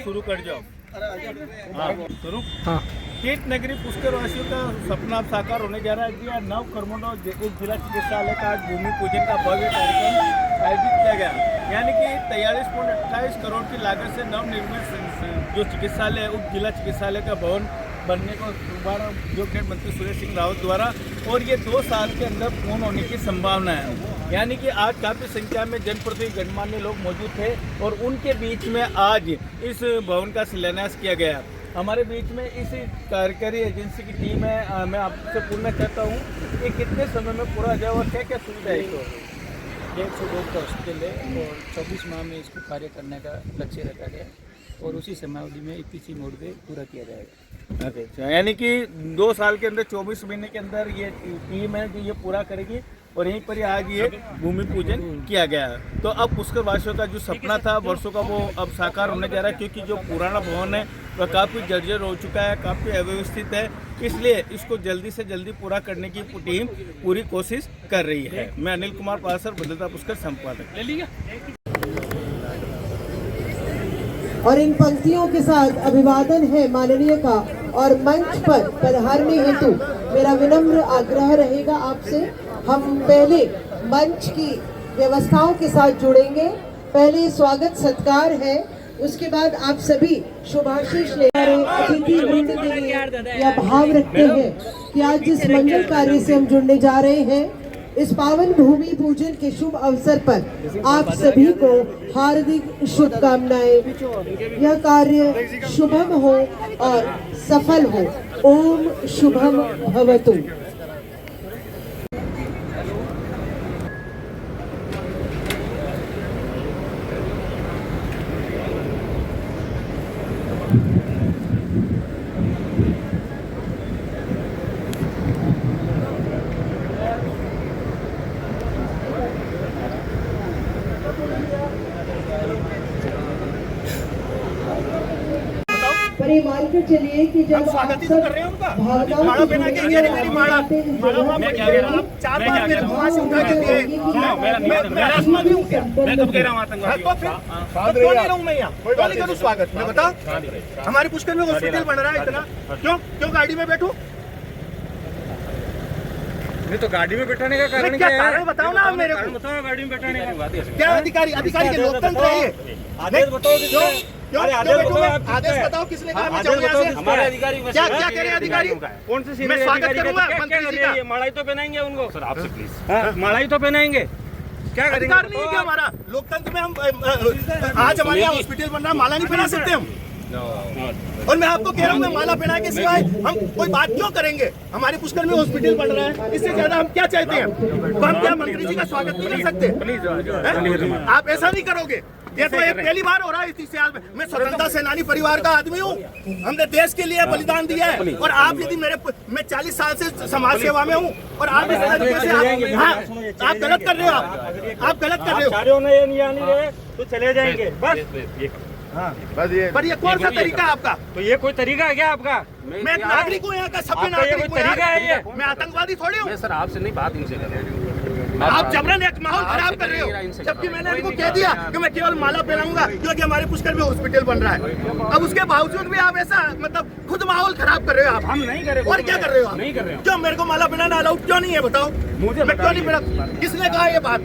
शुरू कर जाओ। हाँ शुरू। हाँ कीट नगरी पुष्कर वासियों का सपना साकार होने जा रहा है जी। 9 कर्मों एक जिला चिकित्सालय का आज भूमि पूजन का भव्य कार्यक्रम आयोजित किया गया, यानी कि 43.28 करोड़ की लागत से नवनिर्मित जो चिकित्सालय है उप जिला चिकित्सालय का भवन बनने को शुभारंभ जो खेल मंत्री सुरेश सिंह रावत द्वारा, और ये 2 साल के अंदर पूर्ण होने की संभावना है। यानी कि आज काफ़ी संख्या में जनप्रतिनिधि गणमान्य लोग मौजूद थे और उनके बीच में आज इस भवन का शिलान्यास किया गया। हमारे बीच में इस कार्यकारी एजेंसी की टीम है। मैं आपसे पूछना चाहता हूँ कि कितने समय में पूरा हो जाए और क्या क्या सुविधा है इसको? 100 बेड का हॉस्पिटल है और 24 माह में इसको कार्य करने का लक्ष्य रखा गया और उसी समयावधि में 21 मोड पे पूरा किया जाएगा। अच्छा, यानी कि 2 साल के अंदर 24 महीने के अंदर ये टीम है जो ये पूरा करेगी और यहीं पर ही आज ये भूमि पूजन किया गया है। तो अब पुष्कर वासियों का जो सपना था वर्षों का वो अब साकार होने जा रहा है, क्योंकि जो पुराना भवन है वह काफ़ी जर्जर हो चुका है, काफ़ी अव्यवस्थित है, इसलिए इसको जल्दी से जल्दी पूरा करने की टीम पूरी कोशिश कर रही है। मैं अनिल कुमार पासर, बदलता पुष्कर संपादक। ले लिया। और इन पंक्तियों के साथ अभिवादन है माननीय का, और मंच पर पधारने हेतु मेरा विनम्र आग्रह रहेगा आपसे। हम पहले मंच की व्यवस्थाओं के साथ जुड़ेंगे। पहले स्वागत सत्कार है, उसके बाद आप सभी शुभाशीष ले अतिथि वृंद के लिए यह भाव रखते हैं कि आज जिस मंगल कार्य से हम जुड़ने जा रहे हैं, इस पावन भूमि पूजन के शुभ अवसर पर आप सभी को हार्दिक शुभकामनाएं। यह कार्य शुभम हो और सफल हो। ओम शुभम भवतु। मान कर चलिए कि जब स्वागत ही तो कर रहे हैं उनका, माला पहना के ये मेरी माला मैं क्या कह रहा हूं, 4 बार मेरे वहां से उठा के दिए। मैं आसमानी हूं क्या? मैं कब कह रहा हूं आतंकवादी? तो फिर क्यों नहीं रहूं मैं यहां? क्यों नहीं करूं स्वागत? मैं बता, हमारे पुष्कर में हॉस्पिटल बन रहा है इतना, क्यों गाड़ी में बैठूं? नहीं तो गाड़ी में बैठाने का कारण क्या है? बताओ ना मेरे को। बताओ गाड़ी में बैठाने का क्या अधिकारी के लोकतंत्र है ये? आदेश बताओ क्यों आदेश बताओ किसने कहा मैं जाऊं यहाँ से? हमारे अधिकारी क्या कह रहे हैं अधिकारी? कौन से मैं स्वागत करूंगा मंत्री जी का। माला तो पहनाएंगे उनको सर, आपसे प्लीज माला तो पहनाएंगे। क्या अधिकार नहीं है क्या हमारा? लोकतंत्र में हम आज हमारे यहाँ हॉस्पिटल बन रहा है, माला नहीं पहना सकते हम? और मैं आपको कह रहा हूँ मैं माला पहना के सिवाय हम कोई बात क्यों करेंगे? हमारे पुष्कर में हॉस्पिटल बन रहा है, इससे ज्यादा हम क्या चाहते हैं? तो हम क्या मंत्री जी का स्वागत नहीं कर सकते? आप ऐसा नहीं करोगे? ये तो एक पहली बार हो रहा है इस साल में। मैं स्वतंत्रता सेनानी परिवार का आदमी हूँ, हमने देश के लिए बलिदान दिया है, और आप यदि मैं 40 साल से समाज सेवा में हूँ और आप इस तरीके से आप गलत कर रहे हो। आप गलत कर रहे हो। तो चले जाएंगे बस। बस ये पर ये कौन सा तरीका है आपका? तो ये कोई तरीका है क्या आपका? मैं एक नागरिक हूँ यहाँ का, सभ्य नागरिक हूँ। तरीका है ये? मैं आतंकवादी थोड़ी हूँ। सर आपसे नहीं, बात इनसे कर रहे हैं। आप जबरन एक माहौल खराब कर रहे हो, जबकि मैंने इनको कह दिया कि मैं केवल माला पहनाऊंगा क्योंकि हमारे पुष्कर में हॉस्पिटल बन रहा है। अब उसके बावजूद भी आप ऐसा मतलब खुद माहौल खराब कर रहे हो। आप हम नहीं कर रहे। और क्या कर रहे हो? नहीं कर रहे हो। क्यों मेरे को माला पहनाना अलाउड क्यों नहीं है? बताओ मुझे, मैं क्यों नहीं पहना? किसने कहा ये बात?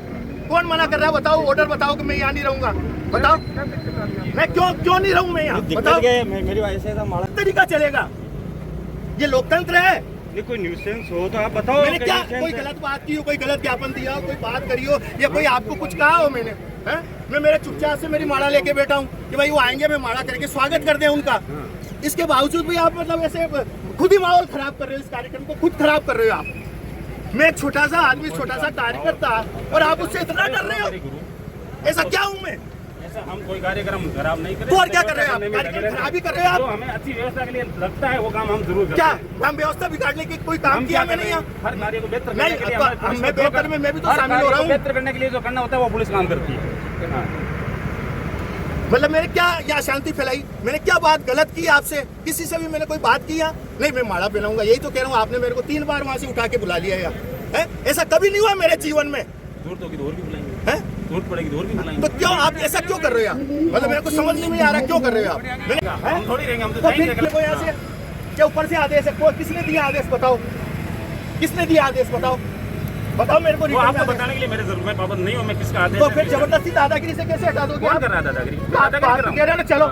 कौन मना कर रहा है? बताओ, ऑर्डर बताओ कि मैं यहाँ नहीं रहूंगा। बताओ मैं क्यों नहीं रहूं मैं यहाँ? बताओ मेरी वजह से माला तरीका चलेगा? ये लोकतंत्र है। नहीं कोई न्यूसेंस हो तो आप बताओ। मैंने क्या कोई गलत बात की हो, कोई गलत ज्ञापन दिया हो, कोई बात करी हो, या कोई आपको कुछ कहा हो मैंने? मैं मेरे चुपचाप से मेरी माला लेके बैठा हूँ कि भाई वो आएंगे, मैं माला करके स्वागत कर दें उनका। इसके बावजूद भी आप मतलब ऐसे खुद ही माहौल खराब कर रहे हो, इस कार्यक्रम को खुद खराब कर रहे हो आप। मैं एक छोटा सा आदमी, छोटा सा कार्यकर्ता, और आप उससे इतना डर रहे हो? ऐसा क्या हूँ मैं? हम कोई कार्यक्रम खराब नहीं कर रहे। तो और क्या कर रहे हो आप? कार्यक्रम खराब ही कर रहे हो आप। तो हमें अच्छी व्यवस्था के लिए लगता है वो काम हम जरूर करते क्या हैं। हम व्यवस्था बिगाड़ने की कोई काम किया मैंने यहाँ? हर कार्य को बेहतर करने नहीं, के लिए मैं बेहतर में मैं भी तो शामिल हो रहा हूँ। बेहतर करने के लिए जो करना होता है वो पुलिस काम करती है। मतलब मैंने क्या यहाँ शांति फैलाई? मैंने क्या बात गलत की आपसे? किसी से भी मैंने कोई बात की यहाँ? नहीं, मैं माला पहनाऊंगा, यही तो कह रहा हूँ। आपने मेरे को 3 बार वहाँ से उठा के बुला लिया यहाँ। ऐसा कभी नहीं हुआ मेरे जीवन में। दूर तो और भी बुलाएंगे। जरूरत पड़ेगी तो और भी बुलाएंगे। तो क्यों आप ऐसा क्यों कर रहे हो आप? मतलब मेरे को समझ नहीं आ रहा क्यों कर रहे हो आप? हम थोड़ी रहेंगे, हम तो तो जाएंगे। फिर कोई यहाँ से क्या ऊपर से आदेश है? कोई किसने दिया आदेश बताओ? किसने दिया आदेश बताओ? बताओ मेरे को। वो आपको बताने के लिए मेरे जरूर मैं पाबंद नहीं हूँ, मैं किसका आदेश तो है, फिर किसका- जबरदस्ती दादागिरी से कैसे हटा दोगे कौन आप? कर रहा है दादागिरी? आप दादागिरी बाहर कर रहा कह रहे हो ना, चलो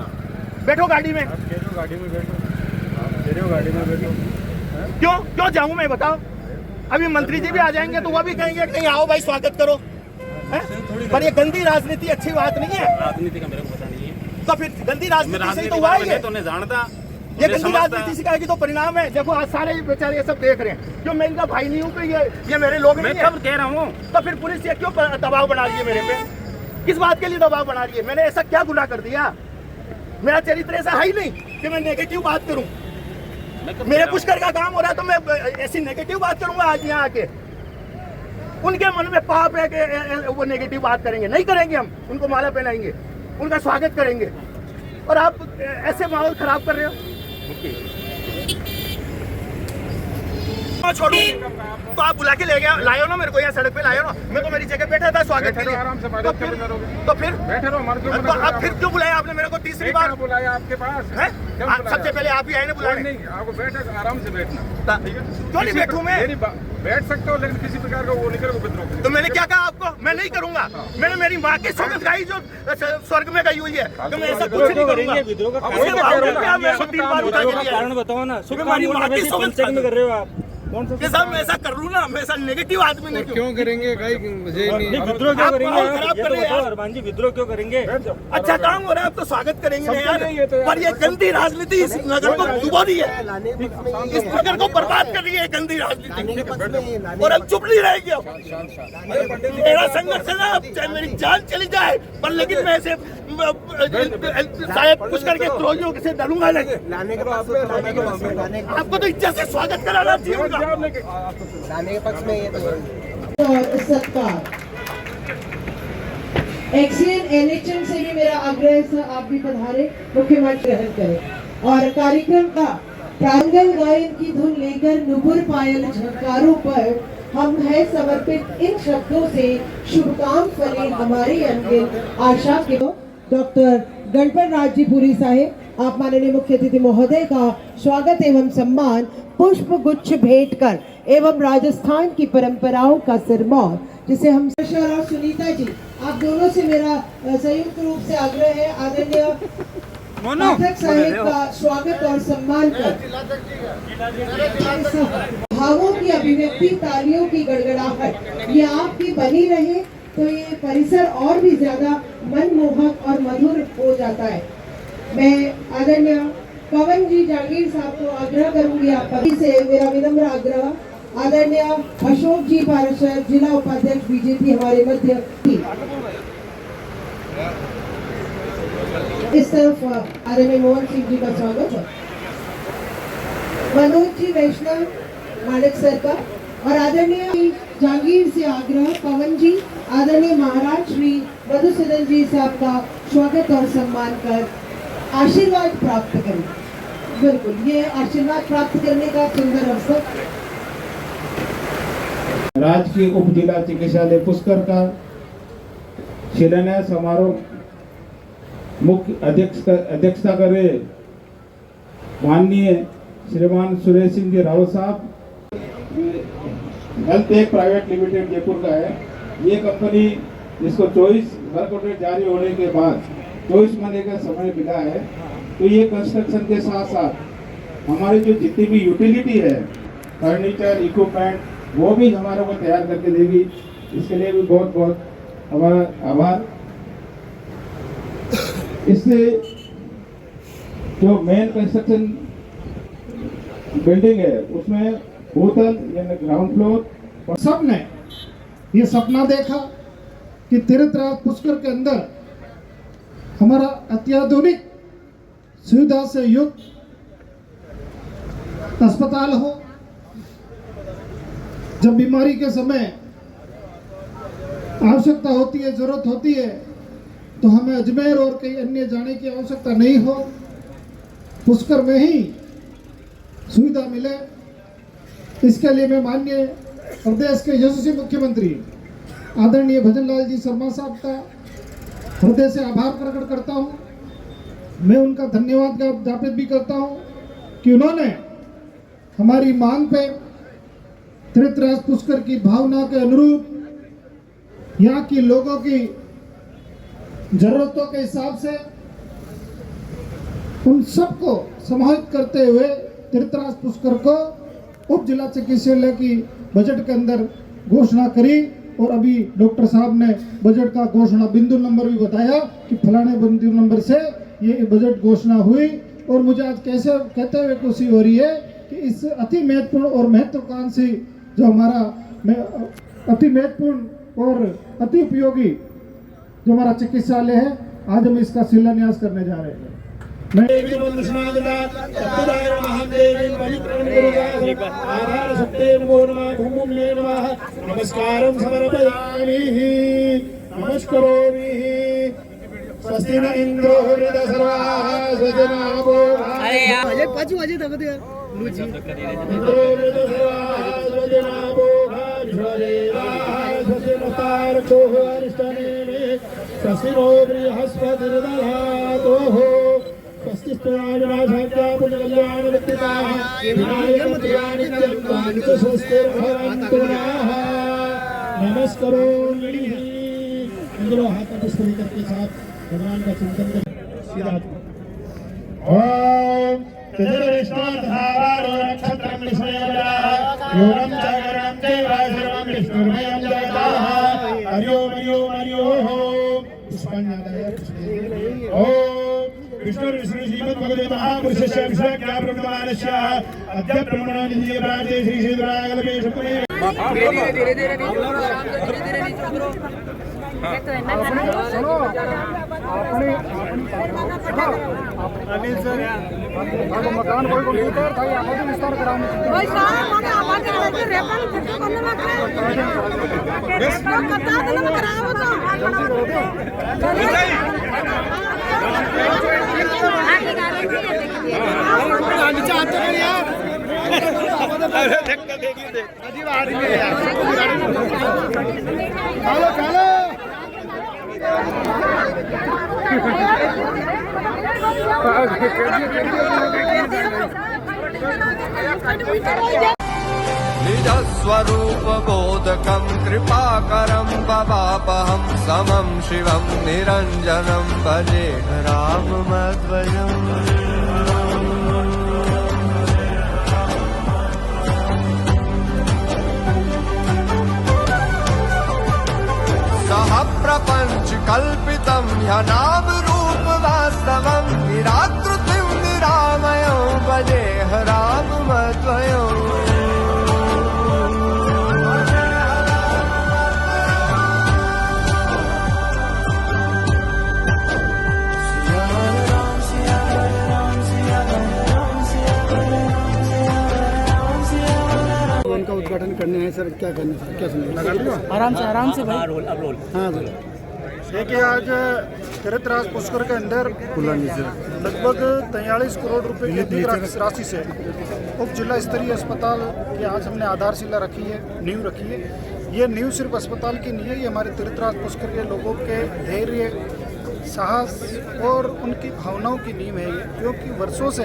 बैठो गाड़ी में। गाड़ी में बैठो, आप कह रहे हो गाड़ी में बैठो। क्यों क्यों जाऊं मैं बताओ? अभी मंत्री जी भी आ जाएंगे तो वो भी कहेंगे कि नहीं आओ भाई स्वागत करो, हैं? पर ये गंदी राजनीति अच्छी बात नहीं है। राजनीति का मेरे को पता नहीं है, तो फिर गंदी मैं राजनीति से ही राजनीति तो हुआ बारे में है नहीं तो नहीं जानता, ये नहीं गंदी समझता। राजनीति सिखाएगी तो परिणाम है। देखो आज सारे बेचारे ये सब देख रहे हैं। क्यों मैं इनका भाई नहीं हूँ? कि ये मेरे लोग मैं नहीं है? कब कह रहा हूँ? तो फिर पुलिस ये क्यों दबाव बना रही है मेरे पे? किस बात के लिए दबाव बना रही है? मैंने ऐसा क्या गुनाह कर दिया? मेरा चरित्र ऐसा है ही नहीं कि मैं नेगेटिव बात करूं। मैं कब मेरे कह रहा पुष्कर का काम हो रहा है तो मैं ऐसी नेगेटिव बात करूंगा आज यहाँ आके? उनके मन में पाप है कि वो नेगेटिव बात करेंगे? नहीं करेंगे। हम उनको माला पहनाएंगे, उनका स्वागत करेंगे, और आप ऐसे माहौल खराब कर रहे हो। हूँ? ओके। छोड़ू तो आप बुला के ले गया, लाए हो ना मेरे को यहाँ सड़क पे, लाए हो ना? मैं तो मेरी जगह बैठा था स्वागत के बैठे लिए। रहो, आराम से तो बातचीत फिर करते रहोगे। तो फिर बैठे रहो, हमारे क्यों तो मना कर रहे अब फिर हो? क्यों बुलाया आपने मेरे को तीसरी क्या बार? बुलाया आपके पास? हैं? क्यों बुलाया? सबसे पहले आप ही आए ना कोई बुलाने। नहीं, आपको बैठे आराम से बैठना, ठीक है? क्यों नहीं बैठूं मैं? बैठ सकते हो, लेकिन किसी प्रकार का वो नहीं करो उपद्रव। तो मैंने क्या कहा आपको? मैं नहीं करूंगा। मैंने मेरी माँ की सौगंध खाई जो स्वर्ग में गई हुई है, तो मैं ऐसा कुछ नहीं करूंगा। विद्रोह का उसके बावजूद भी आप मेरे को 3 बार उठा के लिए आए। कारण बताओ ना। सुबह हमारी माँ की सौगंध खा में कर रहे हो आप? कौन सा कि साहब मैं ऐसा कर लूँ ना, मैं ऐसा नेगेटिव आदमी नहीं क्यों? क्यों करेंगे? नहीं, विद्रोह क्यों आप करेंगे माहौल आप? खराब ये कर तो रहे हैं बताओ आप। अरमान जी, विद्रोह क्यों करेंगे? अच्छा काम हो रहा है, आप तो स्वागत करेंगे ना यार। नहीं, ये तो यार- पर ये गंदी राजनीति इस नगर को डुबो रही है, इस नगर को बर्बाद कर रही है गंदी राजनीति, और हम चुप नहीं रहेंगे। अब मेरा संघर्ष है ना, अब चाहे मेरी जान चली जाए, पर लेकिन मैं ऐसे शायद कुछ करके द्रोहियों से डरूंगा नहीं। आपको तो इज्जत से स्वागत कराना चाहिए उनका। और सत्कार। एक्सीएन एनएचएम से भी मेरा आग्रह है सर, आप भी पधारे, मुख्यमंत्री ग्रहण करें। और कार्यक्रम का प्रांगण गायन की धुन लेकर नुपुर पायल झंकारों पर हम है समर्पित इन शब्दों से, शुभकाम फले हमारी अनगिन आशा के। डॉक्टर गणपत राज जी पुरी साहेब, आप माननीय मुख्य अतिथि महोदय का स्वागत एवं सम्मान पुष्प गुच्छ भेंट कर एवं राजस्थान की परंपराओं का सिरमौर, जिसे हम और सुनीता जी, आप दोनों से मेरा संयुक्त रूप से आग्रह है, आदरणीय पाठक साहेब का स्वागत और सम्मान कर भावों की अभिव्यक्ति, तालियों की गड़गड़ाहट ये आपकी बनी रहे तो ये परिसर और भी ज्यादा मनमोहक और मधुर हो जाता है। मैं आदरणीय पवन जी जागीर साहब को आग्रह करूंगी, आप से मेरा विनम्र आग्रह, आदरणीय अशोक जी पाराशर, जिला उपाध्यक्ष बीजेपी हमारे मध्य की। इस तरफ आदरणीय मोहन सिंह जी का स्वागत है, मनोज जी वैष्णव मालिक सर का, और आदरणीय जहांगीर से आग्रह, पवन जी, आदरणीय महाराज श्री मधुसूदन जी साहब का स्वागत और सम्मान कर आशीर्वाद प्राप्त करें। बिल्कुल, ये आशीर्वाद प्राप्त करने का सुंदर अवसर। राजकीय उप जिला चिकित्सालय पुष्कर का शिलान्यास समारोह मुख्य अध्यक्षता करे माननीय श्रीमान सुरेश सिंह जी रावत साहब। हेल्थ एक प्राइवेट लिमिटेड जयपुर का है। ये कंपनी जिसको 24 वर्क ऑर्डर जारी होने के बाद 24 महीने का समय मिला है, तो ये कंस्ट्रक्शन के साथ साथ हमारी जो जितनी भी यूटिलिटी है, फर्नीचर, इक्विपमेंट, वो भी हमारे को तैयार करके देगी। इसके लिए भी बहुत बहुत हमारा आभार। इससे जो मेन कंस्ट्रक्शन बिल्डिंग है उसमें होटल यानी ग्राउंड फ्लोर, सबने ये सपना देखा कि तीर्थराज पुष्कर के अंदर हमारा अत्याधुनिक सुविधा से युक्त अस्पताल हो। जब बीमारी के समय आवश्यकता होती है, जरूरत होती है, तो हमें अजमेर और कहीं अन्य जाने की आवश्यकता नहीं हो, पुष्कर में ही सुविधा मिले। इसके लिए मैं माननीय प्रदेश के यशस्वी मुख्यमंत्री आदरणीय भजनलाल जी शर्मा साहब का हृदय से आभार प्रकट करता हूँ। मैं उनका धन्यवाद ज्ञापित भी करता हूँ कि उन्होंने हमारी मांग पे तीर्थराज पुष्कर की भावना के अनुरूप यहाँ की लोगों की जरूरतों के हिसाब से उन सबको समाहित करते हुए तीर्थराज पुष्कर को उप जिला चिकित्सालय की बजट के अंदर घोषणा करी। और अभी डॉक्टर साहब ने बजट का घोषणा बिंदु नंबर भी बताया कि फलाने बिंदु नंबर से ये बजट घोषणा हुई। और मुझे आज कैसे कहते हुए खुशी हो रही है कि इस अति महत्वपूर्ण और महत्वाकांक्षी जो हमारा अति महत्वपूर्ण और अति उपयोगी जो हमारा चिकित्सालय है, आज हम इसका शिलान्यास करने जा रहे हैं। नमस्कारं समर्पयामि नमस्करोमि स्वस्ति न इंद्रो हृदसर्वाः स्वजनाभो अरे यार पाँच बजे तक दे लूजी इंद्रो हृदसर्वाः स्वजनाभो विश्वदेवाः स्वजनतारको अरिष्टनेमि स्वस्ति नो बृहस्पतिर्दधातुः स्वस्ति स्तराजनाशाख्या पुण्यकल्याणवित्तिकाः विनायकमत्यानि नित्यं स्वस्तिर्भवन्तु नः। नमस्करोमि। इंद्रो हाथ में पुष्प लेकर के साथ भगवान का चिंतन कर सीधा ओम तेजरेष्टाधारो नक्षत्रं निश्चयः योगं जागरणं देवासर्वं विष्णुर्मयं जगतः हरि ओम हरि ओम हरि ओम पुष्पाञ्जलय ओम विष्णु विष्णु श्रीमद्भगवते महापुरुषस्य विष्णुज्ञा प्रवर्तमानस्य अद्य ब्रह्मणो निधि प्राचे श्री श्रीधराय कल्पेशपुरे धीरे धीरे नीचे उतरो। अनिल सर मकान कोई कंप्यूटर था यहाँ पर विस्तार कराने भाई सारा माने आवाज आ रही है रेपन फोटो करने लग गए रेपन करता है ना कराओ तो नीचे हाथ चढ़ यार अरे देख के देखिए देख अजीब आदमी है यार चलो चलो निजस्वरूप बोधकं कृपाकरं भवापहं समं शिवं निरञ्जनं भजे राममद्वयम् सह प्रपंच कल्पितं ह्यनाम रूप वास्तवं निराकृतिं निरामयं भजेह राममद्वयम् का उद्घाटन करने हैं सर, क्या करना है, क्या समझ आराम से भाई रोल अब रोल हाँ बोलो। देखिए आज तीर्थराज पुष्कर के अंदर लगभग 43 करोड़ रुपए की अधिक राशि से उप जिला स्तरीय अस्पताल की आज हमने आधारशिला रखी है, नींव रखी है। ये नींव सिर्फ अस्पताल की नहीं है, ये हमारे तीर्थराज पुष्कर के लोगों के धैर्य, साहस और उनकी भावनाओं की नींव है ये, क्योंकि वर्षों से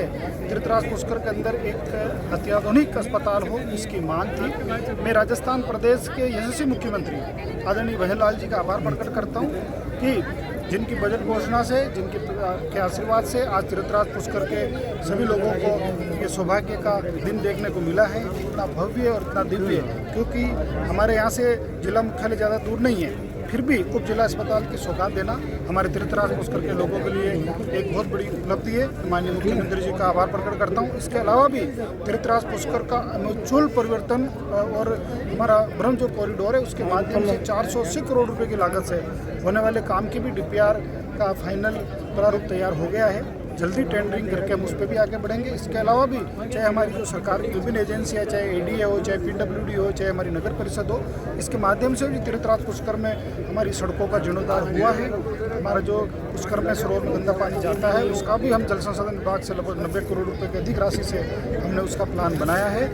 तीर्थराज पुष्कर के अंदर एक अत्याधुनिक अस्पताल हो इसकी मांग थी। मैं राजस्थान प्रदेश के यशस्वी मुख्यमंत्री आदरणीय भजनलाल जी का आभार प्रकट करता हूँ कि जिनकी बजट घोषणा से, के आशीर्वाद से आज तीर्थराज पुष्कर के सभी लोगों को ये सौभाग्य का दिन देखने को मिला है। इतना भव्य और इतना दिव्य, क्योंकि हमारे यहाँ से जिला मुख्यालय ज़्यादा दूर नहीं है, फिर भी उप जिला अस्पताल की सौगात देना हमारे तीर्थराज पुष्कर के लोगों के लिए एक बहुत बड़ी उपलब्धि है। माननीय मुख्यमंत्री जी का आभार प्रकट करता हूँ। इसके अलावा भी तीर्थराज पुष्कर का अनूठल परिवर्तन और हमारा ब्रह्म जो कॉरिडोर है उसके माध्यम से 480 करोड़ रुपए की लागत से होने वाले काम की भी DPR का फाइनल प्रारूप तैयार हो गया है। जल्दी टेंडरिंग करके हम उस पर भी आगे बढ़ेंगे। इसके अलावा भी चाहे हमारी जो सरकारी विभिन्न एजेंसी है, चाहे ADA हो, चाहे PWD हो, चाहे हमारी नगर परिषद हो, इसके माध्यम से भी तीर्थराज पुष्कर में हमारी सड़कों का जीर्णोद्धार हुआ है। हमारा जो पुष्कर में सरोवर में गंदा पानी जाता है उसका भी हम जल संसाधन विभाग से लगभग 90 करोड़ रुपए की अधिक राशि से हमने उसका प्लान बनाया है।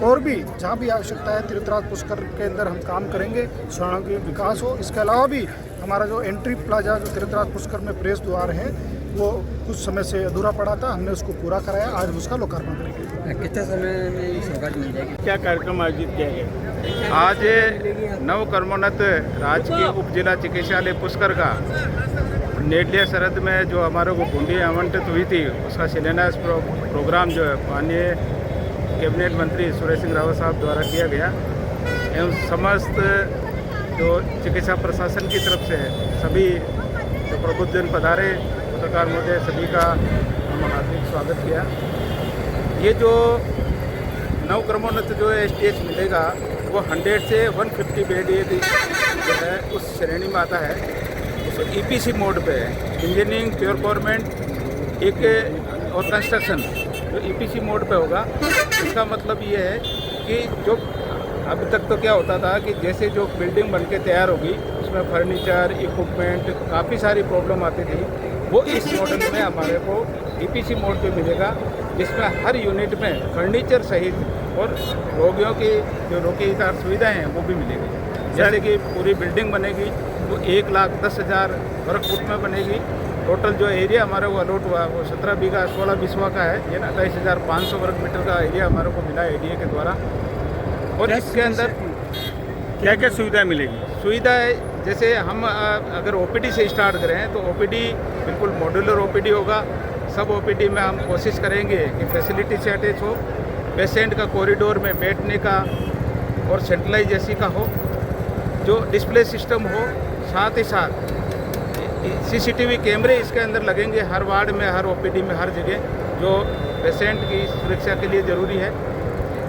और भी जहाँ भी आवश्यकता है तीर्थराज पुष्कर के अंदर हम काम करेंगे, सड़कों के विकास हो। इसके अलावा भी हमारा जो एंट्री प्लाजा जो तीर्थराज पुष्कर में प्रवेश द्वार है वो कुछ समय से अधूरा पड़ा था, हमने उसको पूरा कराया, आज उसका लोकार्पण करेंगे। कितना समय में सौगात मिल जाएगी? क्या कार्यक्रम आयोजित किया गया? आज नव कर्मोन्नत राजकीय उप जिला चिकित्सालय पुष्कर का नेडलिया सरहद में जो हमारे को भूमि आवंटित हुई थी उसका शिलान्यास प्रोग्राम जो है माननीय कैबिनेट मंत्री सुरेश सिंह रावत साहब द्वारा किया गया एवं समस्त जो चिकित्सा प्रशासन की तरफ से सभी जो प्रबुद्धजन पधारे पत्रकार महोदय सभी का हम हार्दिक स्वागत किया। ये जो नवक्रमोन्नत जो STH मिलेगा वो 100 से 150 बेड ये जो है उस श्रेणी में आता है। उसको EPC मोड पे है, इंजीनियरिंग प्योर गवर्नमेंट एक और कंस्ट्रक्शन जो EPC मोड पे होगा। इसका मतलब ये है कि जो अभी तक तो क्या होता था कि जैसे जो बिल्डिंग बनके तैयार होगी उसमें फर्नीचर इक्विपमेंट काफ़ी सारी प्रॉब्लम आती थी, वो इस मॉडल में हमारे को EPC मोड पे मिलेगा, जिसमें हर यूनिट में फर्नीचर सहित और रोगियों की जो रोगीदार सुविधाएं हैं वो भी मिलेगी। जैसे कि पूरी बिल्डिंग बनेगी वो 1,10,000 वर्ग फुट में बनेगी। टोटल जो एरिया हमारे को अलॉट हुआ वो 17 बीघा 16 बिस्वा का है। ये 28,500 वर्ग मीटर का एरिया हमारे को मिला ADA के द्वारा। और इसके अंदर क्या क्या सुविधाएं मिलेगी? सुविधाएं जैसे हम अगर OPD से स्टार्ट करें तो OPD बिल्कुल मॉड्यूलर OPD होगा। सब OPD में हम कोशिश करेंगे कि फैसिलिटी से अटैच हो, पेशेंट का कॉरिडोर में बैठने का और सेंट्रलाइज AC का हो, जो डिस्प्ले सिस्टम हो, साथ ही साथ CCTV कैमरे इसके अंदर लगेंगे हर वार्ड में, हर OPD में, हर जगह, जो पेशेंट की सुरक्षा के लिए ज़रूरी है।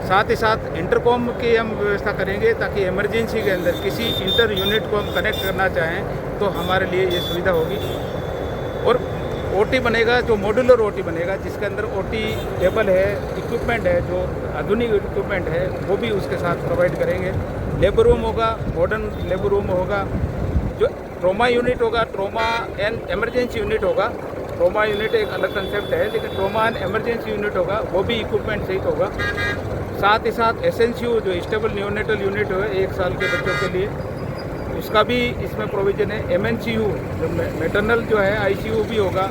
साथ ही साथ इंटरकॉम की हम व्यवस्था करेंगे ताकि इमरजेंसी के अंदर किसी इंटर यूनिट को हम कनेक्ट करना चाहें तो हमारे लिए ये सुविधा होगी। और OT बनेगा, जो मॉड्यूलर OT बनेगा, जिसके अंदर OT टेबल है, इक्विपमेंट है, जो आधुनिक इक्विपमेंट है वो भी उसके साथ प्रोवाइड करेंगे। लेबर रूम होगा, मॉडर्न लेबर रूम होगा। जो ट्रोमा यूनिट होगा, ट्रोमा एंड इमरजेंसी यूनिट होगा। ट्रोमा यूनिट एक अलग कंसेप्ट है, लेकिन ट्रोमा एंड इमरजेंसी यूनिट होगा वो भी इक्विपमेंट सहित होगा। साथ ही साथ SNCU जो स्टेबल न्यूनेटल यूनिट है 1 साल के बच्चों के लिए, उसका भी इसमें प्रोविज़न है। MNCU जो मैटरनल जो है ICU भी होगा।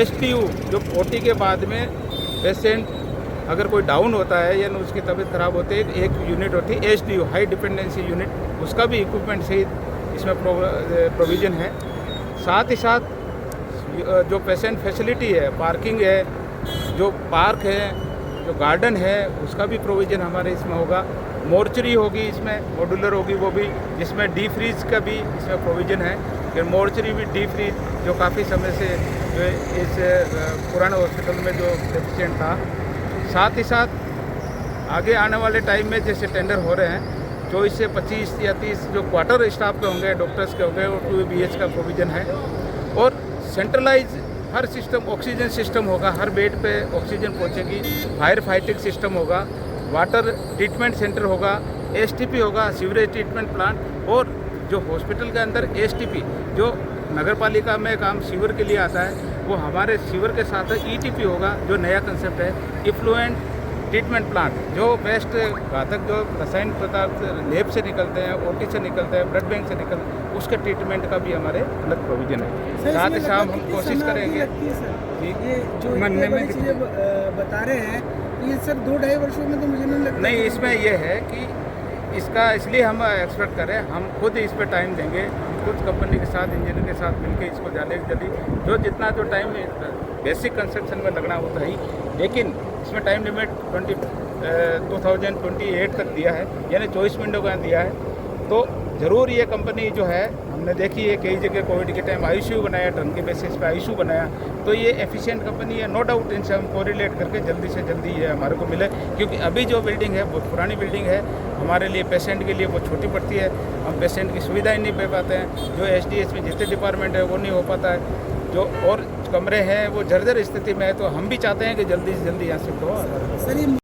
STU जो OT के बाद में पेशेंट अगर कोई डाउन होता है या उसकी तबीयत खराब होती है, एक यूनिट होती है HDU हाई डिपेंडेंसी यूनिट, उसका भी इक्विपमेंट सहित इसमें प्रोविज़न है। साथ ही साथ जो पेशेंट फैसिलिटी है, पार्किंग है, जो पार्क है, जो गार्डन है, उसका भी प्रोविज़न हमारे इसमें होगा। मोर्चरी होगी इसमें, मॉड्यूलर होगी वो भी, जिसमें डी फ्रीज का भी इसमें प्रोविज़न है। फिर मोर्चरी भी डी फ्रीज जो काफ़ी समय से जो इस पुराने हॉस्पिटल में जो डेफिशिएंट था। साथ ही साथ आगे आने वाले टाइम में जैसे टेंडर हो रहे हैं 24 से 25 या 30 जो क्वार्टर स्टाफ के होंगे, डॉक्टर्स के होंगे, वो 2 BH का प्रोविज़न है। और सेंट्रलाइज हर सिस्टम, ऑक्सीजन सिस्टम होगा, हर बेड पे ऑक्सीजन पहुंचेगी। फायर फाइटिंग सिस्टम होगा, वाटर ट्रीटमेंट सेंटर होगा, STP होगा, सीवरेज ट्रीटमेंट प्लांट। और जो हॉस्पिटल के अंदर STP जो नगर पालिका में काम सीवर के लिए आता है, वो हमारे सीवर के साथ ETP होगा, जो नया कंसेप्ट है, इफ्लुएंट ट्रीटमेंट प्लांट, जो वेस्ट घातक जो रसायन पदार्थ लैब से निकलते हैं, OT से निकलते हैं, ब्लड बैंक से निकलते हैं, उसके ट्रीटमेंट का भी हमारे अलग प्रोविज़न है। साथ ही साथ हम कोशिश करेंगे। ये जो मनने में चीज़ें बता रहे हैं ये सर 2-2.5 वर्षों में तो मुझे नहीं लगता। नहीं, इसमें ये है कि इसका इसलिए हम एक्सपेक्ट करें, हम खुद इस पर टाइम देंगे, खुद कंपनी के साथ, इंजीनियर के साथ मिलकर इसको जल्दी जो जितना जो टाइम बेसिक कंस्ट्रक्शन में लगना होता ही, लेकिन इसमें टाइम लिमिट 2028 तक दिया है, यानी 24 महीनों का दिया है। तो ज़रूर ये कंपनी जो है हमने देखी है कई जगह कोविड के टाइम ICU बनाया, टर्न के बेसिस पे ICU बनाया, तो ये एफिशिएंट कंपनी है। नो डाउट इनसे हम कोरिलेट करके जल्दी से जल्दी ये हमारे को मिले, क्योंकि अभी जो बिल्डिंग है बहुत पुरानी बिल्डिंग है, हमारे लिए पेशेंट के लिए बहुत छोटी पड़ती है, हम पेशेंट की सुविधाएं नहीं दे पाते हैं। जो SDH में जितने डिपार्टमेंट है वो नहीं हो पाता है, जो और कमरे हैं वो जर्जर स्थिति में है, तो हम भी चाहते हैं कि जल्दी से जल्दी यहाँ शिफ्ट हो।